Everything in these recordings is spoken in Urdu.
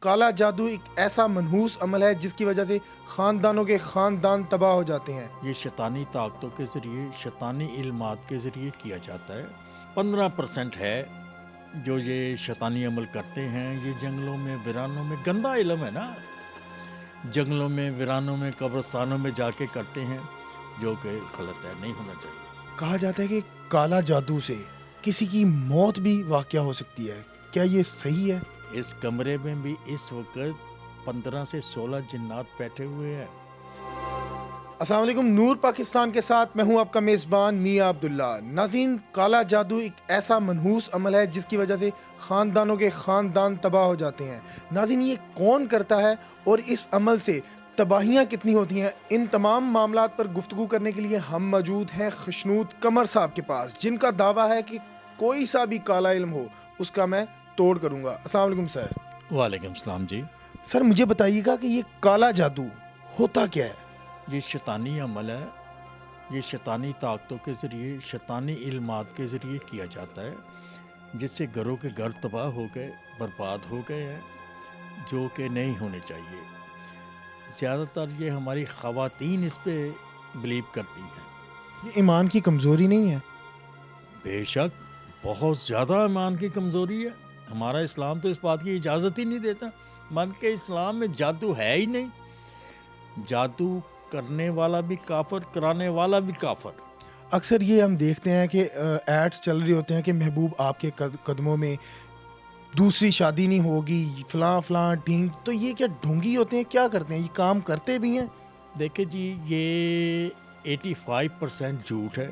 کالا جادو ایک ایسا منحوس عمل ہے جس کی وجہ سے خاندانوں کے خاندان تباہ ہو جاتے ہیں۔ یہ شیطانی طاقتوں کے ذریعے، شیطانی علمات کے ذریعے کیا جاتا ہے۔ 15% ہے جو یہ شیطانی عمل کرتے ہیں۔ یہ جنگلوں میں، ویرانوں میں، گندا علم ہے نا، جنگلوں میں، ویرانوں میں، قبرستانوں میں جا کے کرتے ہیں، جو کہ غلط ہے، نہیں ہونا چاہیے۔ کہا جاتا ہے کہ کالا جادو سے کسی کی موت بھی واقع ہو سکتی ہے، کیا یہ صحیح ہے؟ اس کمرے میں بھی اس وقت 15 سے 16 جنات بیٹھے ہوئے ہیں۔ السلام علیکم، نور پاکستان کے ساتھ میں ہوں آپ کا میزبان میاں عبداللہ۔ ناظرین، کالا جادو ایک ایسا منحوس عمل ہے جس کی وجہ سے خاندانوں کے خاندان تباہ ہو جاتے ہیں۔ ناظرین، یہ کون کرتا ہے اور اس عمل سے تباہیاں کتنی ہوتی ہیں؟ ان تمام معاملات پر گفتگو کرنے کے لیے ہم موجود ہیں خشنود قمر صاحب کے پاس، جن کا دعویٰ ہے کہ کوئی سا بھی کالا علم ہو اس کا میں توڑ کروں گا۔ السلام علیکم سر۔ وعلیکم السلام جی۔ سر مجھے بتائیے گا کہ یہ کالا جادو ہوتا کیا ہے؟ یہ شیطانی عمل ہے، یہ شیطانی طاقتوں کے ذریعے، شیطانی علمات کے ذریعے کیا جاتا ہے، جس سے گھروں کے گھر تباہ ہو گئے، برباد ہو گئے ہیں، جو کہ نہیں ہونے چاہیے۔ زیادہ تر یہ ہماری خواتین اس پہ بلیو کرتی ہیں۔ یہ ایمان کی کمزوری نہیں ہے؟ بے شک بہت زیادہ ایمان کی کمزوری ہے۔ ہمارا اسلام تو اس بات کی اجازت ہی نہیں دیتا، بلکہ اسلام میں جادو ہے ہی نہیں۔ جادو کرنے والا بھی کافر، کرانے والا بھی کافر۔ اکثر یہ ہم دیکھتے ہیں کہ ایڈس چل رہے ہوتے ہیں کہ محبوب آپ کے قدموں میں، دوسری شادی نہیں ہوگی، فلاں فلاں ڈھینگ، تو یہ کیا ڈھونگی ہوتے ہیں؟ کیا کرتے ہیں؟ یہ کام کرتے بھی ہیں؟ دیکھیں جی، یہ 85% جھوٹ ہے۔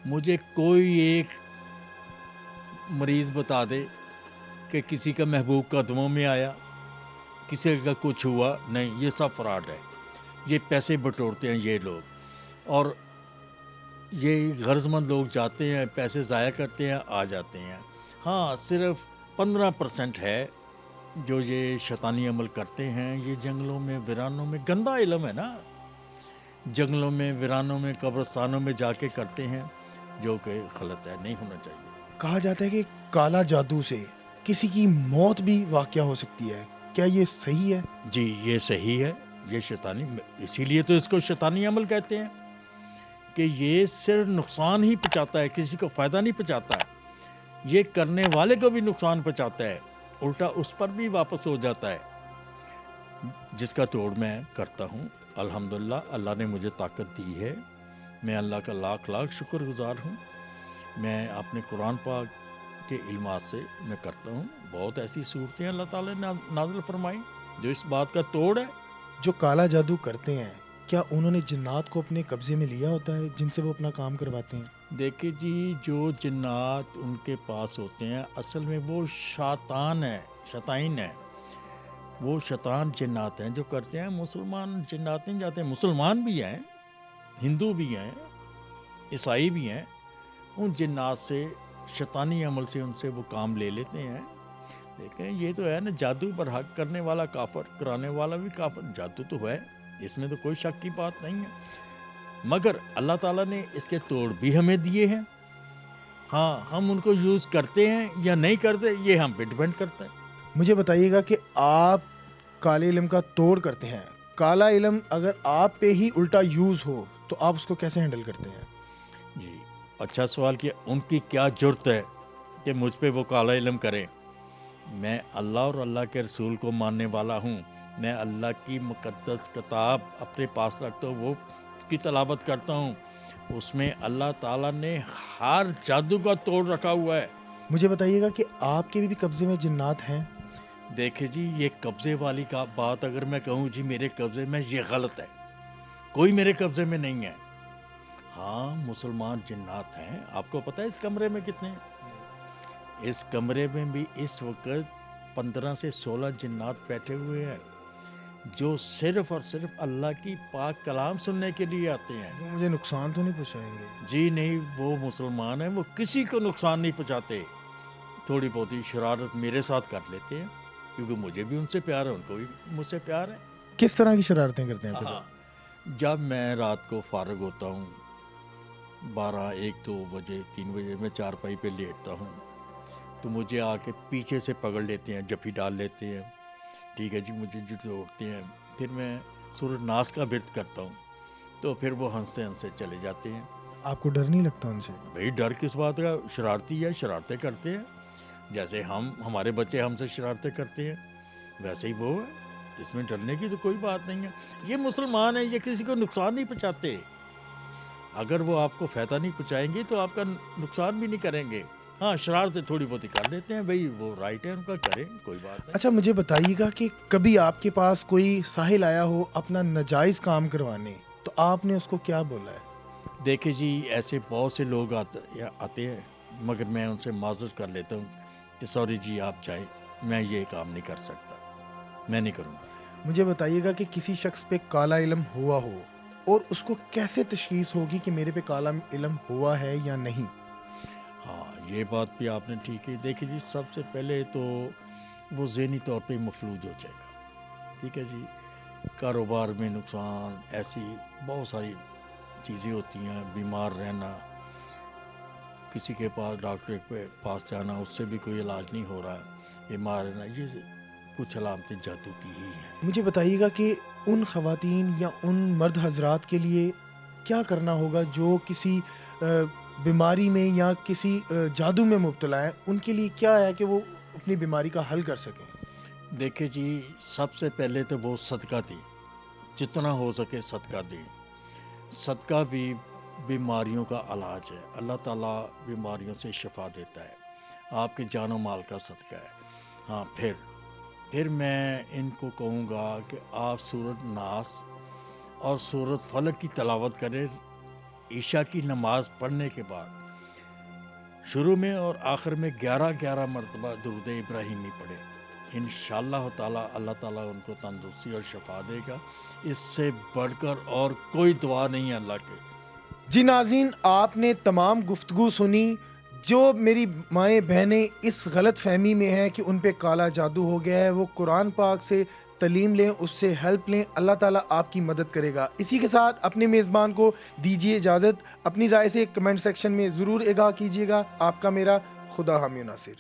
مجھے کوئی ایک مریض بتا دے کہ کسی کا محبوب قدموں میں آیا، کسی کا کچھ ہوا، نہیں، یہ سب فراڈ ہے۔ یہ پیسے بٹورتے ہیں یہ لوگ، اور یہ غرض مند لوگ جاتے ہیں، پیسے ضائع کرتے ہیں، آ جاتے ہیں۔ ہاں، صرف 15% ہے جو یہ شیطانی عمل کرتے ہیں۔ یہ جنگلوں میں، ویرانوں میں، گندا علم ہے نا، جنگلوں میں، ویرانوں میں، قبرستانوں میں جا کے کرتے ہیں، جو کہ غلط ہے، نہیں ہونا چاہیے۔ کہا جاتا ہے کہ کالا جادو سے کسی کی موت بھی واقع ہو سکتی ہے، کیا یہ صحیح ہے؟ جی، یہ صحیح ہے۔ یہ شیطانی، اسی لیے تو اس کو شیطانی عمل کہتے ہیں، کہ یہ صرف نقصان ہی پہنچاتا ہے، کسی کو فائدہ نہیں پہنچاتا ہے۔ یہ کرنے والے کو بھی نقصان پہنچاتا ہے، الٹا اس پر بھی واپس ہو جاتا ہے، جس کا توڑ میں کرتا ہوں۔ الحمدللہ، اللہ نے مجھے طاقت دی ہے، میں اللہ کا لاکھ لاکھ شکر گزار ہوں۔ میں اپنے قرآن پاک کے علمات سے میں کرتا ہوں۔ بہت ایسی صورتیں اللہ تعالیٰ نے نازل فرمائی جو اس بات کا توڑ ہے۔ جو کالا جادو کرتے ہیں، کیا انہوں نے جنات کو اپنے قبضے میں لیا ہوتا ہے جن سے وہ اپنا کام کرواتے ہیں؟ دیکھیں جی، جو جنات ان کے پاس ہوتے ہیں، اصل میں وہ شیطان ہے، وہ شیطان جنات ہیں جو کرتے ہیں۔ مسلمان جنات نہیں جاتے، مسلمان بھی ہیں، ہندو بھی ہیں، عیسائی بھی ہیں، ان جنات سے، شیطانی عمل سے ان سے وہ کام لے لیتے ہیں۔ دیکھیں، یہ تو ہے نا، جادو پر حق کرنے والا کافر، کرانے والا بھی کافر۔ جادو تو ہے، اس میں تو کوئی شک کی بات نہیں ہے، مگر اللہ تعالیٰ نے اس کے توڑ بھی ہمیں دیے ہیں۔ ہاں، ہم ان کو یوز کرتے ہیں یا نہیں کرتے، یہ ہم پہ ڈیپینڈ کرتا ہے۔ مجھے بتائیے گا کہ آپ کالے علم کا توڑ کرتے ہیں، کالا علم اگر آپ پہ ہی الٹا یوز ہو تو آپ اس کو کیسے ہینڈل کرتے ہیں؟ جی، اچھا سوال کیا۔ ان کی کیا جرت ہے کہ مجھ پہ وہ کالا علم کریں؟ میں اللہ اور اللہ کے رسول کو ماننے والا ہوں۔ میں اللہ کی مقدس کتاب اپنے پاس رکھتا ہوں، وہ کی تلاوت کرتا ہوں، اس میں اللہ تعالیٰ نے ہر جادو کا توڑ رکھا ہوا ہے۔ مجھے بتائیے گا کہ آپ کے بھی قبضے میں جنات ہیں؟ دیکھیں جی، یہ قبضے والی کا بات اگر میں کہوں جی میرے قبضے میں، یہ غلط ہے، کوئی میرے قبضے میں نہیں ہے۔ ہاں، مسلمان جنات ہیں۔ آپ کو پتہ ہے اس کمرے میں کتنے ہیں؟ اس کمرے میں بھی اس وقت 15 سے 16 جنات بیٹھے ہوئے ہیں، جو صرف اور صرف اللہ کی پاک کلام سننے کے لیے آتے ہیں۔ وہ مجھے نقصان تو نہیں پہنچائیں گے؟ جی نہیں، وہ مسلمان ہیں، وہ کسی کو نقصان نہیں پہنچاتے۔ تھوڑی بہت ہی شرارت میرے ساتھ کر لیتے ہیں، کیونکہ مجھے بھی ان سے پیار ہے، ان کو بھی مجھ سے پیار ہے۔ کس طرح کی شرارتیں کرتے ہیں آپ کے ساتھ؟ جب میں رات کو فارغ ہوتا ہوں، 12، 1، 2 بجے، 3 بجے، میں چارپائی پہ لیٹتا ہوں، تو مجھے آ کے پیچھے سے پکڑ لیتے ہیں، جفی ڈال لیتے ہیں، ٹھیک ہے جی مجھے جو روکتے ہیں، پھر میں سورۃ ناس کا ورد کرتا ہوں، تو پھر وہ ہنستے ہنستے چلے جاتے ہیں۔ آپ کو ڈر نہیں لگتا ان سے؟ بھائی ڈر کس بات کا، شرارتی ہے، شرارتیں کرتے ہیں، جیسے ہمارے بچے ہم سے شرارتیں کرتے ہیں ویسے ہی وہ ہے، اس میں ڈرنے کی تو کوئی بات نہیں ہے۔ یہ مسلمان ہیں، یہ کسی کو نقصان نہیں پہنچاتے، اگر وہ آپ کو فائدہ نہیں پہنچائیں گے تو آپ کا نقصان بھی نہیں کریں گے۔ ہاں شرارتیں تھوڑی بہت ہی کر لیتے ہیں، بھائی وہ رائٹ ہے ان کا، کریں، کوئی بات نہیں۔ اچھا مجھے بتائیے گا کہ کبھی آپ کے پاس کوئی ساحل آیا ہو اپنا ناجائز کام کروانے، تو آپ نے اس کو کیا بولا ہے؟ دیکھیں جی ایسے بہت سے لوگ آتے ہیں، مگر میں ان سے معذرت کر لیتا ہوں کہ سوری جی آپ جائیں، میں یہ کام نہیں کر سکتا، میں نہیں کروں گا۔ مجھے بتائیے گا کہ کسی شخص پہ کالا علم ہوا ہو اور اس کو کیسے تشخیص ہوگی کہ میرے پہ کالا علم ہوا ہے یا نہیں؟ ہاں یہ بات بھی آپ نے ٹھیک ہے۔ دیکھیں جی سب سے پہلے تو وہ ذہنی طور پہ مفلوج ہو جائے گا، ٹھیک ہے جی، کاروبار میں نقصان، ایسی بہت ساری چیزیں ہوتی ہیں، بیمار رہنا، کسی کے پاس ڈاکٹر کے پاس جانا، اس سے بھی کوئی علاج نہیں ہو رہا، بیمار رہنا، یہ کچھ علامتیں جادو کی ہی ہیں۔ مجھے بتائیے گا کہ ان خواتین یا ان مرد حضرات کے لیے کیا کرنا ہوگا جو کسی بیماری میں یا کسی جادو میں مبتلا ہیں، ان کے لیے کیا ہے کہ وہ اپنی بیماری کا حل کر سکیں؟ دیکھیں جی سب سے پہلے تو وہ صدقہ دیں، جتنا ہو سکے صدقہ دیں، صدقہ بھی بیماریوں کا علاج ہے، اللہ تعالیٰ بیماریوں سے شفا دیتا ہے، آپ کے جان و مال کا صدقہ ہے۔ ہاں پھر میں ان کو کہوں گا کہ آپ سورۃ ناس اور سورۃ فلق کی تلاوت کریں عشاء کی نماز پڑھنے کے بعد، شروع میں اور آخر میں 11 مرتبہ درود ابراہیمی پڑھیں، انشاءاللہ تعالیٰ اللہ تعالیٰ ان کو تندرستی اور شفا دے گا، اس سے بڑھ کر اور کوئی دعا نہیں ہے اللہ کے۔ جی ناظرین، آپ نے تمام گفتگو سنی۔ جو میری مائیں بہنیں اس غلط فہمی میں ہیں کہ ان پہ کالا جادو ہو گیا ہے، وہ قرآن پاک سے تعلیم لیں، اس سے ہیلپ لیں، اللہ تعالیٰ آپ کی مدد کرے گا۔ اسی کے ساتھ اپنے میزبان کو دیجیے اجازت، اپنی رائے سے کمنٹ سیکشن میں ضرور آگاہ کیجیے گا۔ آپ کا میرا خدا حامی و ناصر۔